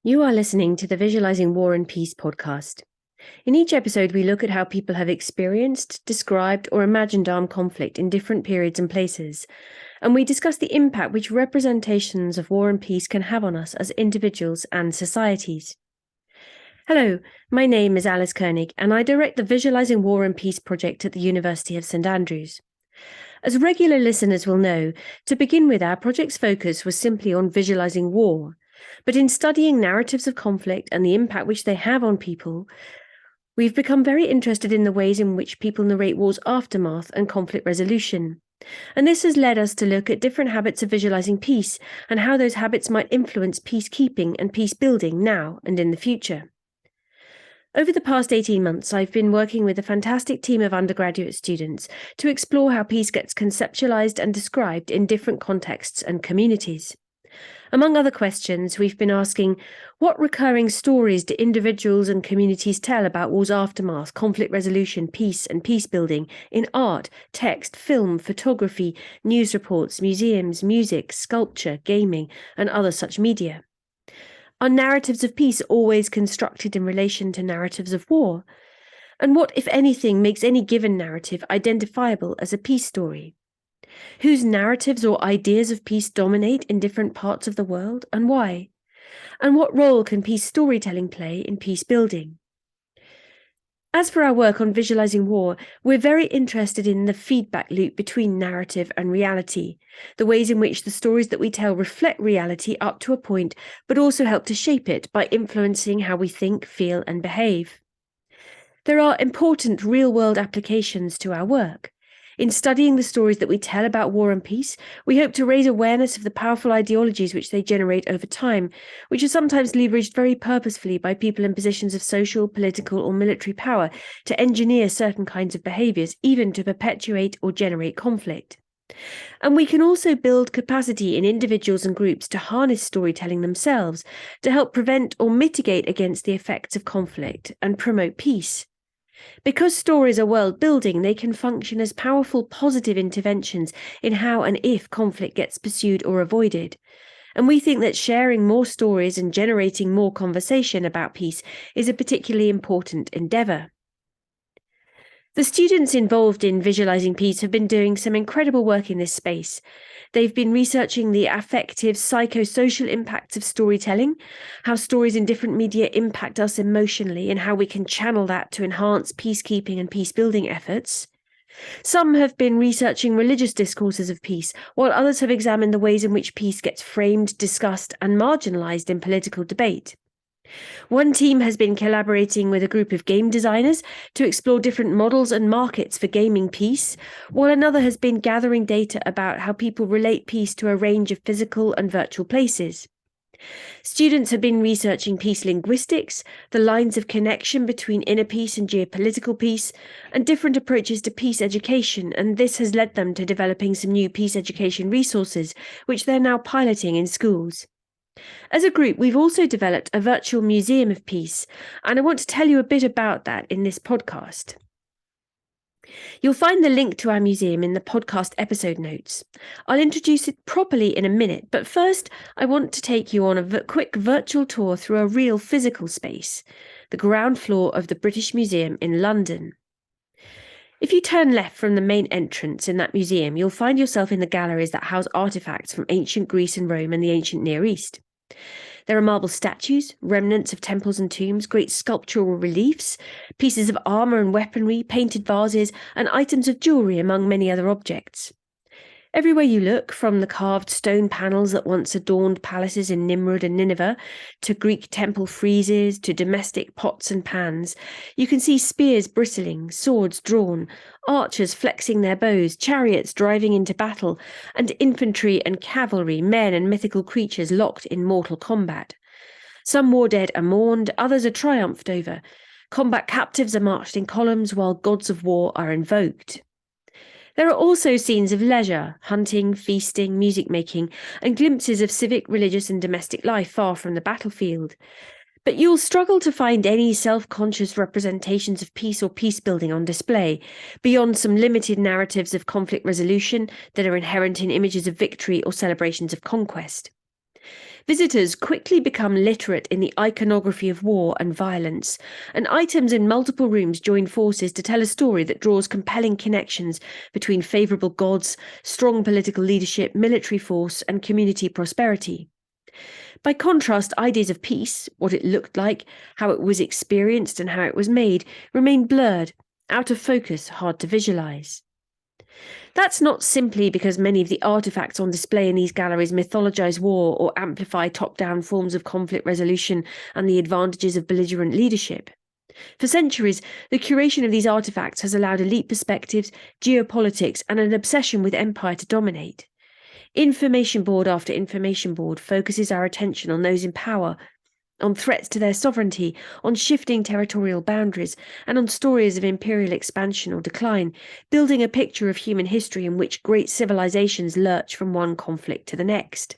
You are listening to the Visualizing War and Peace podcast. In each episode, we look at how people have experienced, described, or imagined armed conflict in different periods and places, and we discuss the impact which representations of war and peace can have on us as individuals and societies. Hello, my name is Alice Konig, and I direct the Visualizing War and Peace project at the University of St Andrews. As regular listeners will know, to begin with, our project's focus was simply on visualizing war. But in studying narratives of conflict and the impact which they have on people, we've become very interested in the ways in which people narrate war's aftermath and conflict resolution. And this has led us to look at different habits of visualizing peace and how those habits might influence peacekeeping and peace building now and in the future. Over the past 18 months, I've been working with a fantastic team of undergraduate students to explore how peace gets conceptualized and described in different contexts and communities. Among other questions, we've been asking, what recurring stories do individuals and communities tell about war's aftermath, conflict resolution, peace and peace building in art, text, film, photography, news reports, museums, music, sculpture, gaming, and other such media? Are narratives of peace always constructed in relation to narratives of war? And what, if anything, makes any given narrative identifiable as a peace story? Whose narratives or ideas of peace dominate in different parts of the world, and why? And what role can peace storytelling play in peace building? As for our work on visualizing war, we're very interested in the feedback loop between narrative and reality, the ways in which the stories that we tell reflect reality up to a point, but also help to shape it by influencing how we think, feel, and behave. There are important real-world applications to our work. In studying the stories that we tell about war and peace, we hope to raise awareness of the powerful ideologies which they generate over time, which are sometimes leveraged very purposefully by people in positions of social, political, or military power to engineer certain kinds of behaviours, even to perpetuate or generate conflict. And we can also build capacity in individuals and groups to harness storytelling themselves to help prevent or mitigate against the effects of conflict and promote peace. Because stories are world-building, they can function as powerful positive interventions in how and if conflict gets pursued or avoided. And we think that sharing more stories and generating more conversation about peace is a particularly important endeavour. The students involved in visualizing peace have been doing some incredible work in this space. They've been researching the affective, psychosocial impacts of storytelling, how stories in different media impact us emotionally, and how we can channel that to enhance peacekeeping and peace-building efforts. Some have been researching religious discourses of peace, while others have examined the ways in which peace gets framed, discussed, and marginalized in political debate. One team has been collaborating with a group of game designers to explore different models and markets for gaming peace, while another has been gathering data about how people relate peace to a range of physical and virtual places. Students have been researching peace linguistics, the lines of connection between inner peace and geopolitical peace, and different approaches to peace education, and this has led them to developing some new peace education resources, which they're now piloting in schools. As a group, we've also developed a virtual museum of peace, and I want to tell you a bit about that in this podcast. You'll find the link to our museum in the podcast episode notes. I'll introduce it properly in a minute, but first I want to take you on a quick virtual tour through a real physical space, the ground floor of the British Museum in London. If you turn left from the main entrance in that museum, you'll find yourself in the galleries that house artifacts from ancient Greece and Rome and the ancient Near East. There are marble statues, remnants of temples and tombs, great sculptural reliefs, pieces of armour and weaponry, painted vases, and items of jewellery, among many other objects. Everywhere you look, from the carved stone panels that once adorned palaces in Nimrud and Nineveh, to Greek temple friezes, to domestic pots and pans, you can see spears bristling, swords drawn, archers flexing their bows, chariots driving into battle, and infantry and cavalry, men and mythical creatures locked in mortal combat. Some war dead are mourned, others are triumphed over. Combat captives are marched in columns, while gods of war are invoked. There are also scenes of leisure, hunting, feasting, music-making, and glimpses of civic, religious and domestic life far from the battlefield. But you'll struggle to find any self-conscious representations of peace or peace-building on display, beyond some limited narratives of conflict resolution that are inherent in images of victory or celebrations of conquest. Visitors quickly become literate in the iconography of war and violence, and items in multiple rooms join forces to tell a story that draws compelling connections between favourable gods, strong political leadership, military force, and community prosperity. By contrast, ideas of peace, what it looked like, how it was experienced, and how it was made, remain blurred, out of focus, hard to visualise. That's not simply because many of the artefacts on display in these galleries mythologise war or amplify top-down forms of conflict resolution and the advantages of belligerent leadership. For centuries, the curation of these artefacts has allowed elite perspectives, geopolitics, and an obsession with empire to dominate. Information board after information board focuses our attention on those in power, on threats to their sovereignty, on shifting territorial boundaries, and on stories of imperial expansion or decline, building a picture of human history in which great civilizations lurch from one conflict to the next.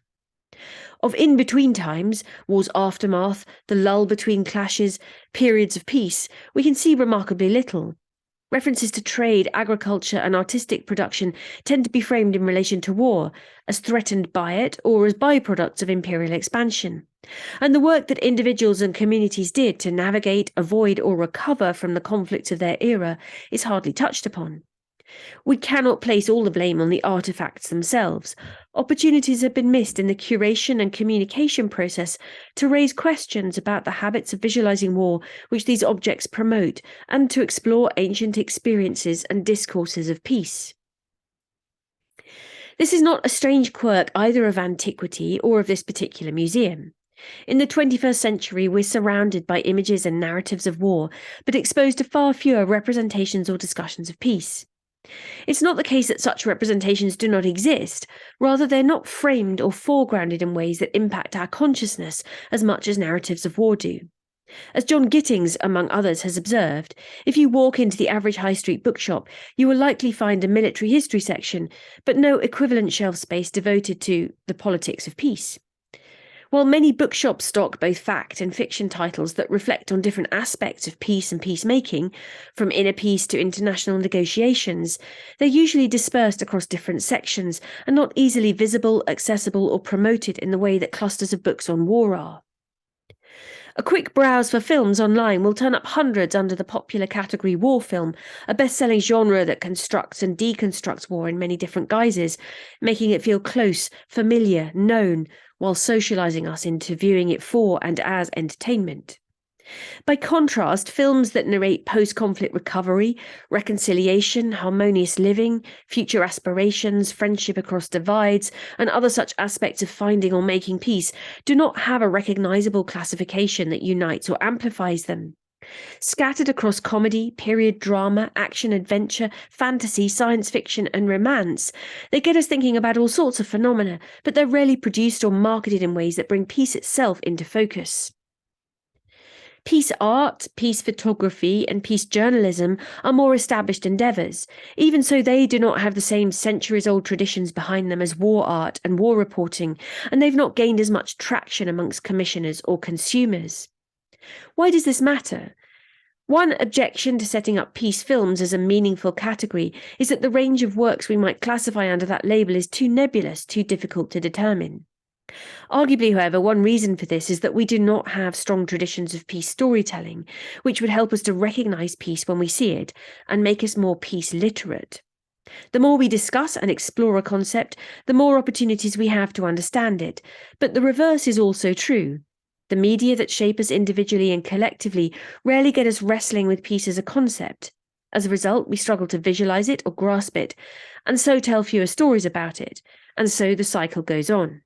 Of in-between times, war's aftermath, the lull between clashes, periods of peace, we can see remarkably little. References to trade, agriculture, and artistic production tend to be framed in relation to war, as threatened by it or as byproducts of imperial expansion. And the work that individuals and communities did to navigate, avoid, or recover from the conflicts of their era is hardly touched upon. We cannot place all the blame on the artefacts themselves. Opportunities have been missed in the curation and communication process to raise questions about the habits of visualizing war which these objects promote, and to explore ancient experiences and discourses of peace. This is not a strange quirk either of antiquity or of this particular museum. In the 21st century, we're surrounded by images and narratives of war, but exposed to far fewer representations or discussions of peace. It's not the case that such representations do not exist, rather they're not framed or foregrounded in ways that impact our consciousness as much as narratives of war do. As John Gittings, among others, has observed, if you walk into the average high street bookshop, you will likely find a military history section, but no equivalent shelf space devoted to the politics of peace. While many bookshops stock both fact and fiction titles that reflect on different aspects of peace and peacemaking, from inner peace to international negotiations, they're usually dispersed across different sections and not easily visible, accessible, or promoted in the way that clusters of books on war are. A quick browse for films online will turn up hundreds under the popular category war film, a best-selling genre that constructs and deconstructs war in many different guises, making it feel close, familiar, known, while socializing us into viewing it for and as entertainment. By contrast, films that narrate post-conflict recovery, reconciliation, harmonious living, future aspirations, friendship across divides, and other such aspects of finding or making peace do not have a recognizable classification that unites or amplifies them. Scattered across comedy, period drama, action-adventure, fantasy, science fiction, and romance, they get us thinking about all sorts of phenomena, but they're rarely produced or marketed in ways that bring peace itself into focus. Peace art, peace photography, and peace journalism are more established endeavours. Even so, they do not have the same centuries-old traditions behind them as war art and war reporting, and they've not gained as much traction amongst commissioners or consumers. Why does this matter? One objection to setting up peace films as a meaningful category is that the range of works we might classify under that label is too nebulous, too difficult to determine. Arguably, however, one reason for this is that we do not have strong traditions of peace storytelling, which would help us to recognise peace when we see it and make us more peace literate. The more we discuss and explore a concept, the more opportunities we have to understand it, but the reverse is also true. The media that shape us individually and collectively rarely get us wrestling with peace as a concept. As a result, we struggle to visualise it or grasp it, and so tell fewer stories about it, and so the cycle goes on.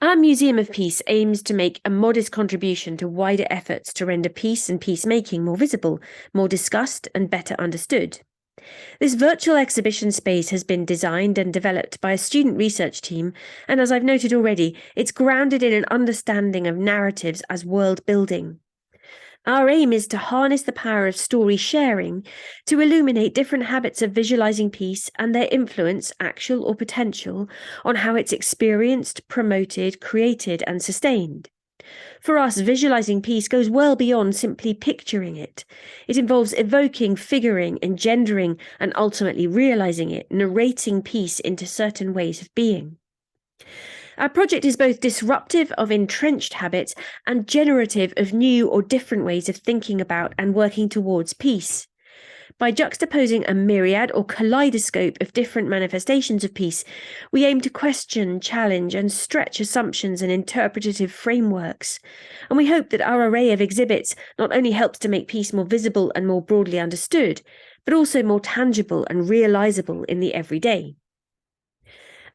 Our Museum of Peace aims to make a modest contribution to wider efforts to render peace and peacemaking more visible, more discussed, and better understood. This virtual exhibition space has been designed and developed by a student research team, and as I've noted already, it's grounded in an understanding of narratives as world building. Our aim is to harness the power of story sharing to illuminate different habits of visualizing peace and their influence, actual or potential, on how it's experienced, promoted, created, and sustained. For us, visualizing peace goes well beyond simply picturing it. It involves evoking, figuring, engendering, and ultimately realizing it, narrating peace into certain ways of being. Our project is both disruptive of entrenched habits and generative of new or different ways of thinking about and working towards peace. By juxtaposing a myriad or kaleidoscope of different manifestations of peace, we aim to question, challenge, and stretch assumptions and interpretative frameworks. And we hope that our array of exhibits not only helps to make peace more visible and more broadly understood, but also more tangible and realisable in the everyday.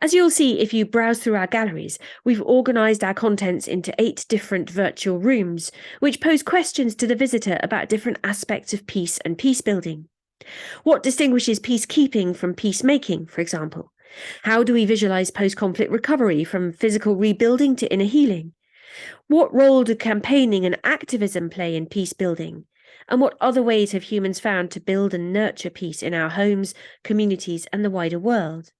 As you'll see if you browse through our galleries, we've organised our contents into 8 different virtual rooms, which pose questions to the visitor about different aspects of peace and peace building. What distinguishes peacekeeping from peacemaking, for example? How do we visualise post-conflict recovery from physical rebuilding to inner healing? What role do campaigning and activism play in peace building? And what other ways have humans found to build and nurture peace in our homes, communities, and the wider world?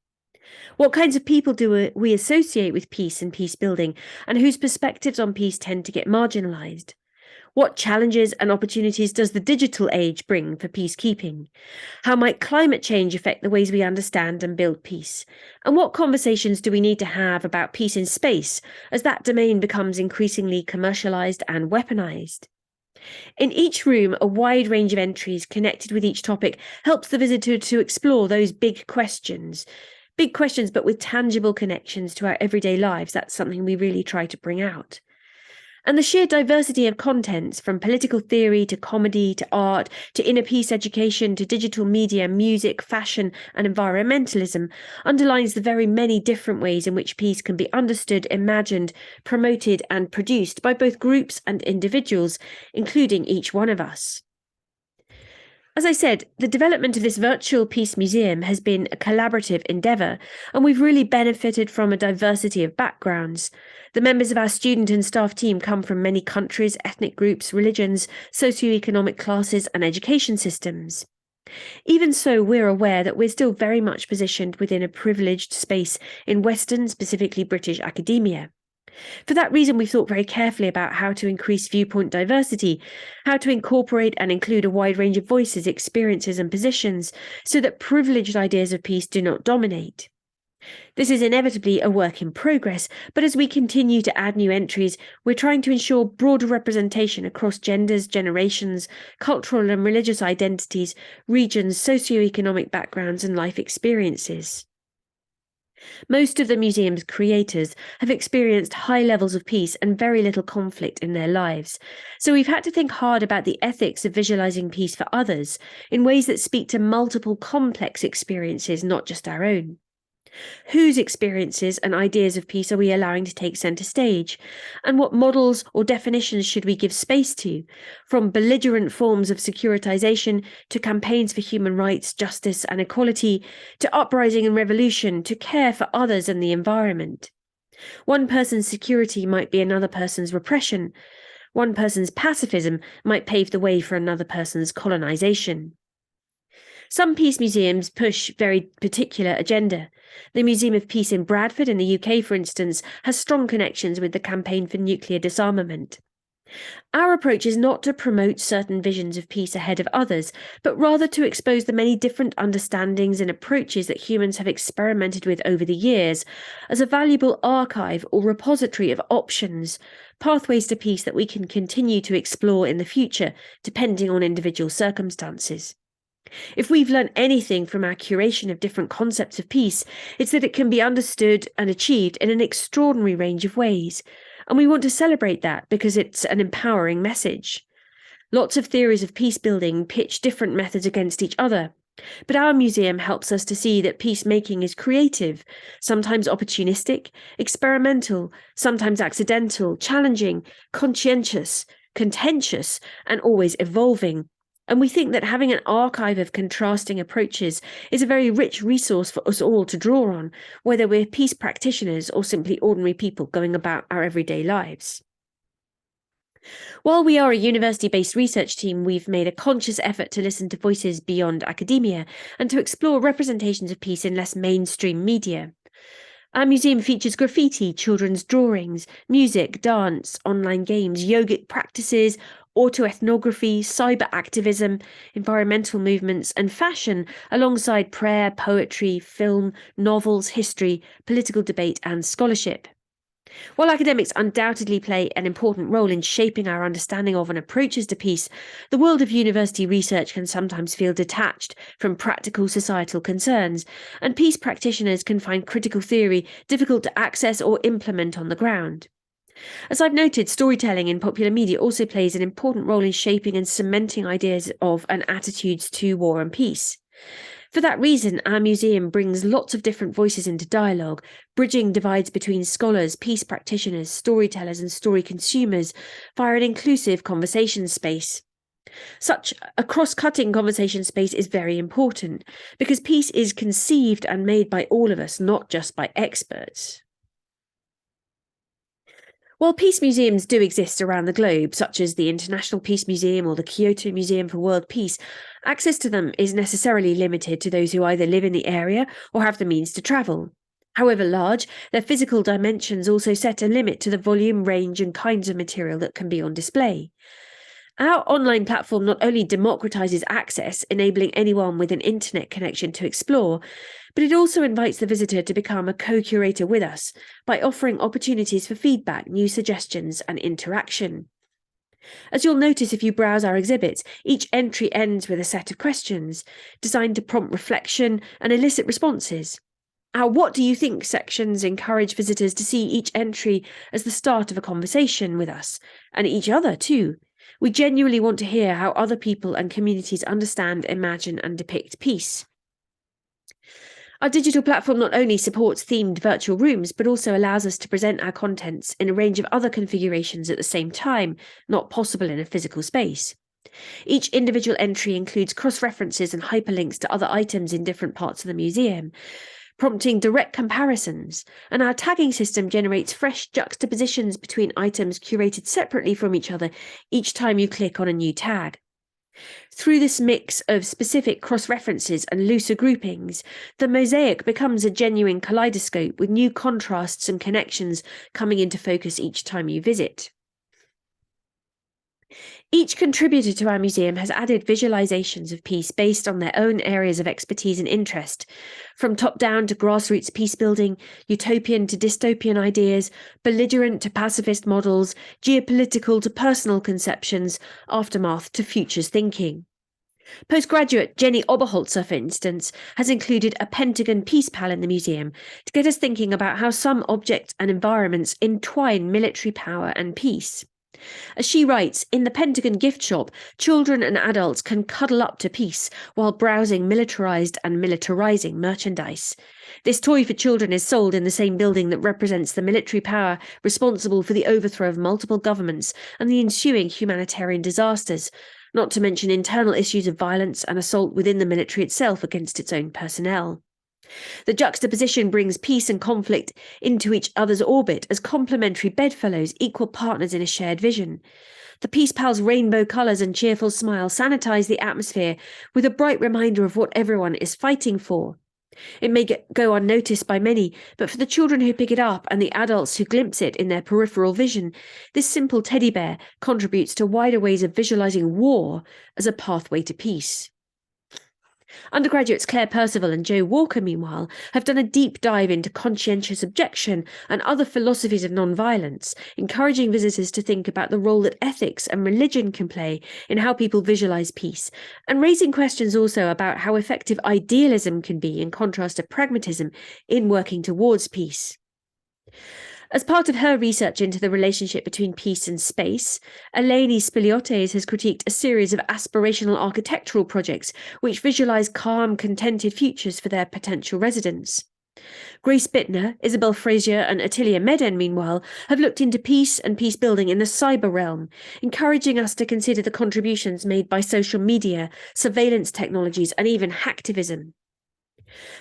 What kinds of people do we associate with peace and peace building, and whose perspectives on peace tend to get marginalised? What challenges and opportunities does the digital age bring for peacekeeping? How might climate change affect the ways we understand and build peace? And what conversations do we need to have about peace in space as that domain becomes increasingly commercialised and weaponised? In each room, a wide range of entries connected with each topic helps the visitor to explore those big questions, but with tangible connections to our everyday lives. That's something we really try to bring out. And the sheer diversity of contents, from political theory to comedy to art to inner peace education to digital media, music, fashion and environmentalism, underlines the very many different ways in which peace can be understood, imagined, promoted and produced by both groups and individuals, including each one of us. As I said, the development of this virtual peace museum has been a collaborative endeavour, and we've really benefited from a diversity of backgrounds. The members of our student and staff team come from many countries, ethnic groups, religions, socioeconomic classes, and education systems. Even so, we're aware that we're still very much positioned within a privileged space in Western, specifically British academia. For that reason, we've thought very carefully about how to increase viewpoint diversity, how to incorporate and include a wide range of voices, experiences and positions, so that privileged ideas of peace do not dominate. This is inevitably a work in progress, but as we continue to add new entries, we're trying to ensure broader representation across genders, generations, cultural and religious identities, regions, socioeconomic backgrounds and life experiences. Most of the museum's creators have experienced high levels of peace and very little conflict in their lives, so we've had to think hard about the ethics of visualizing peace for others in ways that speak to multiple complex experiences, not just our own. Whose experiences and ideas of peace are we allowing to take centre stage? And what models or definitions should we give space to? From belligerent forms of securitization to campaigns for human rights, justice and equality, to uprising and revolution, to care for others and the environment. One person's security might be another person's repression. One person's pacifism might pave the way for another person's colonization. Some peace museums push very particular agenda. The Museum of Peace in Bradford in the UK, for instance, has strong connections with the campaign for nuclear disarmament. Our approach is not to promote certain visions of peace ahead of others, but rather to expose the many different understandings and approaches that humans have experimented with over the years as a valuable archive or repository of options, pathways to peace that we can continue to explore in the future, depending on individual circumstances. If we've learned anything from our curation of different concepts of peace, it's that it can be understood and achieved in an extraordinary range of ways. And we want to celebrate that because it's an empowering message. Lots of theories of peace building pitch different methods against each other. But our museum helps us to see that peacemaking is creative, sometimes opportunistic, experimental, sometimes accidental, challenging, conscientious, contentious, and always evolving. And we think that having an archive of contrasting approaches is a very rich resource for us all to draw on, whether we're peace practitioners or simply ordinary people going about our everyday lives. While we are a university-based research team, we've made a conscious effort to listen to voices beyond academia and to explore representations of peace in less mainstream media. Our museum features graffiti, children's drawings, music, dance, online games, yogic practices, autoethnography, cyber activism, environmental movements, and fashion, alongside prayer, poetry, film, novels, history, political debate, and scholarship. While academics undoubtedly play an important role in shaping our understanding of and approaches to peace, the world of university research can sometimes feel detached from practical societal concerns, and peace practitioners can find critical theory difficult to access or implement on the ground. As I've noted, storytelling in popular media also plays an important role in shaping and cementing ideas of and attitudes to war and peace. For that reason, our museum brings lots of different voices into dialogue, bridging divides between scholars, peace practitioners, storytellers, and story consumers via an inclusive conversation space. Such a cross-cutting conversation space is very important because peace is conceived and made by all of us, not just by experts. While peace museums do exist around the globe, such as the International Peace Museum or the Kyoto Museum for World Peace, access to them is necessarily limited to those who either live in the area or have the means to travel. However large, their physical dimensions also set a limit to the volume, range, and kinds of material that can be on display. Our online platform not only democratizes access, enabling anyone with an internet connection to explore, but it also invites the visitor to become a co-curator with us by offering opportunities for feedback, new suggestions, and interaction. As you'll notice if you browse our exhibits, each entry ends with a set of questions designed to prompt reflection and elicit responses. Our "What do you think?" sections encourage visitors to see each entry as the start of a conversation with us, and each other too. We genuinely want to hear how other people and communities understand, imagine, and depict peace. Our digital platform not only supports themed virtual rooms, but also allows us to present our contents in a range of other configurations at the same time, not possible in a physical space. Each individual entry includes cross-references and hyperlinks to other items in different parts of the museum, prompting direct comparisons, and our tagging system generates fresh juxtapositions between items curated separately from each other each time you click on a new tag. Through this mix of specific cross-references and looser groupings, the mosaic becomes a genuine kaleidoscope with new contrasts and connections coming into focus each time you visit. Each contributor to our museum has added visualizations of peace based on their own areas of expertise and interest, from top-down to grassroots peace building, utopian to dystopian ideas, belligerent to pacifist models, geopolitical to personal conceptions, aftermath to futures thinking. Postgraduate Jenny Oberholzer, for instance, has included a Pentagon peace pal in the museum to get us thinking about how some objects and environments entwine military power and peace. As she writes, in the Pentagon gift shop, children and adults can cuddle up to peace while browsing militarized and militarizing merchandise. This toy for children is sold in the same building that represents the military power responsible for the overthrow of multiple governments and the ensuing humanitarian disasters, not to mention internal issues of violence and assault within the military itself against its own personnel. The juxtaposition brings peace and conflict into each other's orbit as complementary bedfellows, equal partners in a shared vision. The Peace Pal's rainbow colours and cheerful smile sanitize the atmosphere with a bright reminder of what everyone is fighting for. It may go unnoticed by many, but for the children who pick it up and the adults who glimpse it in their peripheral vision, this simple teddy bear contributes to wider ways of visualising war as a pathway to peace. Undergraduates Claire Percival and Joe Walker, meanwhile, have done a deep dive into conscientious objection and other philosophies of nonviolence, encouraging visitors to think about the role that ethics and religion can play in how people visualize peace, and raising questions also about how effective idealism can be in contrast to pragmatism in working towards peace. As part of her research into the relationship between peace and space, Eleni Spiliotes has critiqued a series of aspirational architectural projects which visualise calm, contented futures for their potential residents. Grace Bittner, Isabel Frazier and Attilia Meden, meanwhile, have looked into peace and peace building in the cyber realm, encouraging us to consider the contributions made by social media, surveillance technologies and even hacktivism.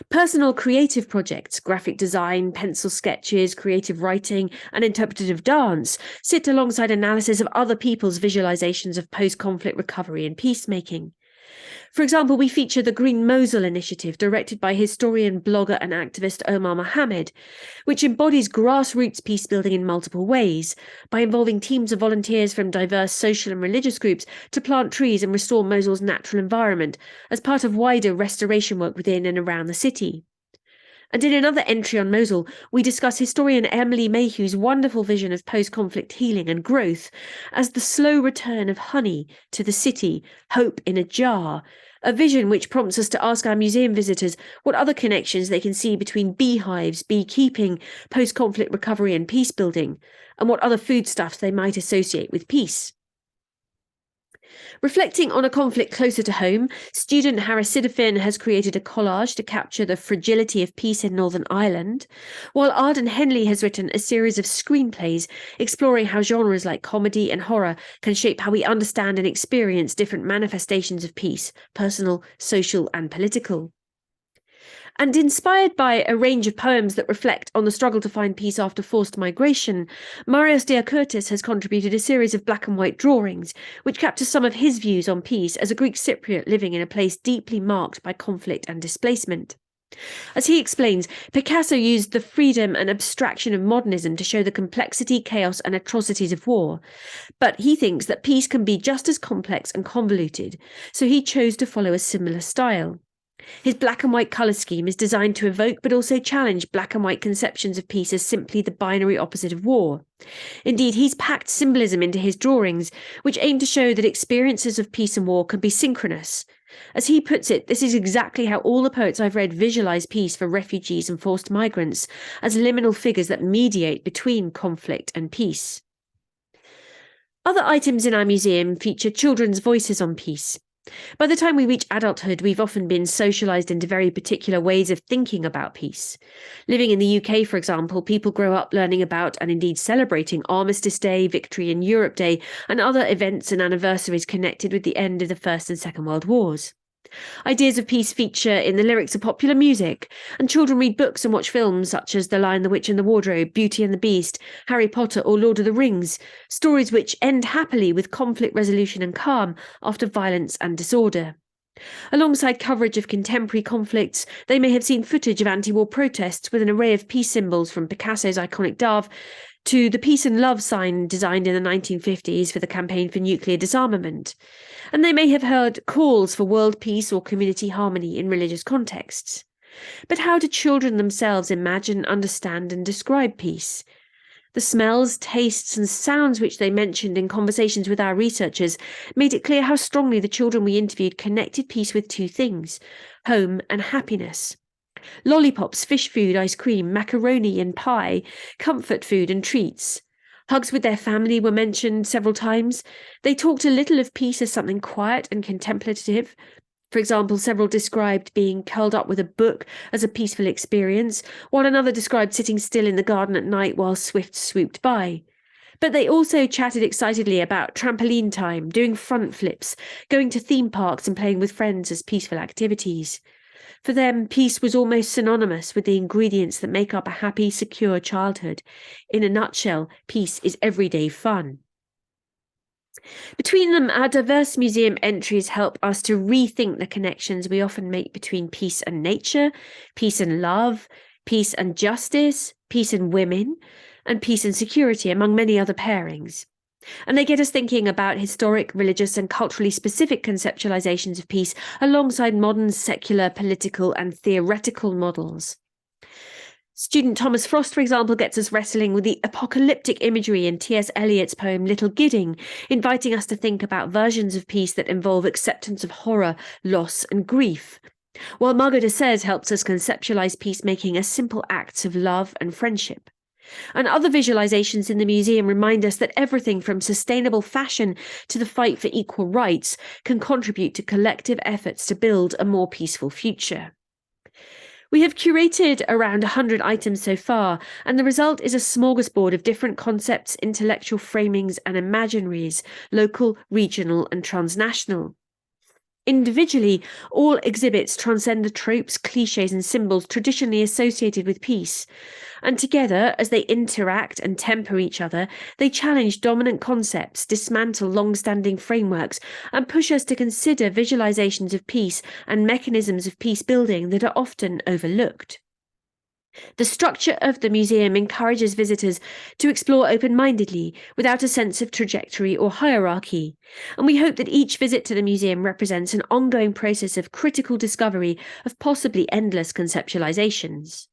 Personal creative projects, graphic design, pencil sketches, creative writing, and interpretative dance sit alongside analysis of other people's visualizations of post-conflict recovery and peacemaking. For example, we feature the Green Mosul initiative directed by historian, blogger and activist Omar Mohammed, which embodies grassroots peacebuilding in multiple ways, by involving teams of volunteers from diverse social and religious groups to plant trees and restore Mosul's natural environment as part of wider restoration work within and around the city. And in another entry on Mosul, we discuss historian Emily Mayhew's wonderful vision of post-conflict healing and growth as the slow return of honey to the city, hope in a jar, a vision which prompts us to ask our museum visitors what other connections they can see between beehives, beekeeping, post-conflict recovery and peace building, and what other foodstuffs they might associate with peace. Reflecting on a conflict closer to home, student Harris Sidafin has created a collage to capture the fragility of peace in Northern Ireland, while Arden Henley has written a series of screenplays exploring how genres like comedy and horror can shape how we understand and experience different manifestations of peace, personal, social and political. And inspired by a range of poems that reflect on the struggle to find peace after forced migration, Marios Diakourtis has contributed a series of black and white drawings, which capture some of his views on peace as a Greek Cypriot living in a place deeply marked by conflict and displacement. As he explains, Picasso used the freedom and abstraction of modernism to show the complexity, chaos and atrocities of war. But he thinks that peace can be just as complex and convoluted, so he chose to follow a similar style. His black and white colour scheme is designed to evoke but also challenge black and white conceptions of peace as simply the binary opposite of war. Indeed, he's packed symbolism into his drawings, which aim to show that experiences of peace and war can be synchronous. As he puts it, this is exactly how all the poets I've read visualise peace for refugees and forced migrants, as liminal figures that mediate between conflict and peace. Other items in our museum feature children's voices on peace. By the time we reach adulthood, we've often been socialised into very particular ways of thinking about peace. Living in the UK, for example, people grow up learning about and indeed celebrating Armistice Day, Victory in Europe Day, and other events and anniversaries connected with the end of the First and Second World Wars. Ideas of peace feature in the lyrics of popular music, and children read books and watch films such as The Lion, the Witch and the Wardrobe, Beauty and the Beast, Harry Potter or Lord of the Rings, stories which end happily with conflict resolution and calm after violence and disorder. Alongside coverage of contemporary conflicts, they may have seen footage of anti-war protests with an array of peace symbols from Picasso's iconic dove to the peace and love sign designed in the 1950s for the campaign for nuclear disarmament. And they may have heard calls for world peace or community harmony in religious contexts. But how do children themselves imagine, understand and describe peace? The smells, tastes and sounds which they mentioned in conversations with our researchers made it clear how strongly the children we interviewed connected peace with two things: home and happiness. Lollipops, fish food, ice cream, macaroni and pie, comfort food and treats. Hugs with their family were mentioned several times. They talked a little of peace as something quiet and contemplative. For example, several described being curled up with a book as a peaceful experience, while another described sitting still in the garden at night while swifts swooped by. But they also chatted excitedly about trampoline time, doing front flips, going to theme parks and playing with friends as peaceful activities. For them, peace was almost synonymous with the ingredients that make up a happy, secure childhood. In a nutshell, peace is everyday fun. Between them, our diverse museum entries help us to rethink the connections we often make between peace and nature, peace and love, peace and justice, peace and women, and peace and security, among many other pairings. And they get us thinking about historic, religious and culturally specific conceptualizations of peace alongside modern secular, political and theoretical models. Student Thomas Frost, for example, gets us wrestling with the apocalyptic imagery in T.S. Eliot's poem Little Gidding, inviting us to think about versions of peace that involve acceptance of horror, loss and grief. While Margot de Sèze helps us conceptualize peacemaking as simple acts of love and friendship. And other visualizations in the museum remind us that everything from sustainable fashion to the fight for equal rights can contribute to collective efforts to build a more peaceful future. We have curated around 100 items so far, and the result is a smorgasbord of different concepts, intellectual framings and imaginaries, local, regional and transnational. Individually, all exhibits transcend the tropes, clichés and symbols traditionally associated with peace. And together, as they interact and temper each other, they challenge dominant concepts, dismantle long-standing frameworks, and push us to consider visualizations of peace and mechanisms of peace building that are often overlooked. The structure of the museum encourages visitors to explore open-mindedly, without a sense of trajectory or hierarchy, and we hope that each visit to the museum represents an ongoing process of critical discovery of possibly endless conceptualizations.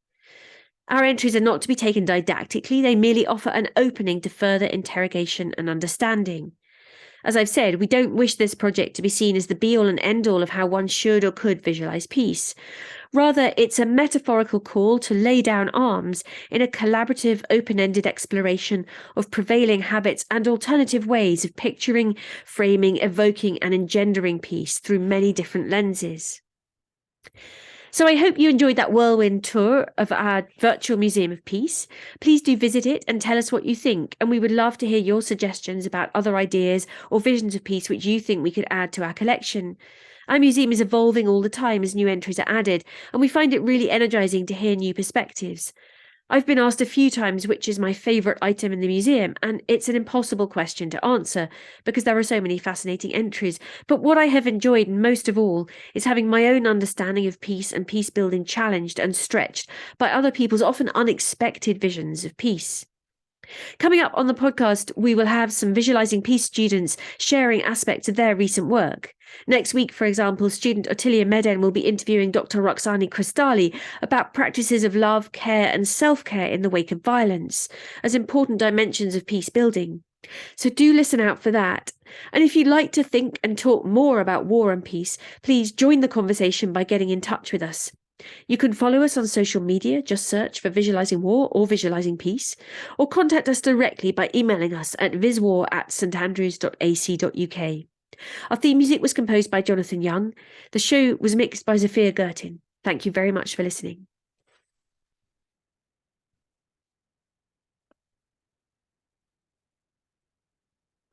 Our entries are not to be taken didactically, they merely offer an opening to further interrogation and understanding. As I've said, we don't wish this project to be seen as the be-all and end-all of how one should or could visualise peace. Rather, it's a metaphorical call to lay down arms in a collaborative, open-ended exploration of prevailing habits and alternative ways of picturing, framing, evoking and engendering peace through many different lenses. So I hope you enjoyed that whirlwind tour of our virtual Museum of Peace. Please do visit it and tell us what you think, and we would love to hear your suggestions about other ideas or visions of peace which you think we could add to our collection. Our museum is evolving all the time as new entries are added, and we find it really energising to hear new perspectives. I've been asked a few times which is my favourite item in the museum, and it's an impossible question to answer because there are so many fascinating entries. But what I have enjoyed most of all is having my own understanding of peace and peace building challenged and stretched by other people's often unexpected visions of peace. Coming up on the podcast, we will have some visualising peace students sharing aspects of their recent work. Next week, for example, student Ottilia Meden will be interviewing Dr. Roxani Cristalli about practices of love, care and self-care in the wake of violence as important dimensions of peace building. So do listen out for that. And if you'd like to think and talk more about war and peace, please join the conversation by getting in touch with us. You can follow us on social media, just search for Visualising War or Visualising Peace, or contact us directly by emailing us at viswar@standrews.ac.uk. Our theme music was composed by Jonathan Young. The show was mixed by Zafir Gertin. Thank you very much for listening.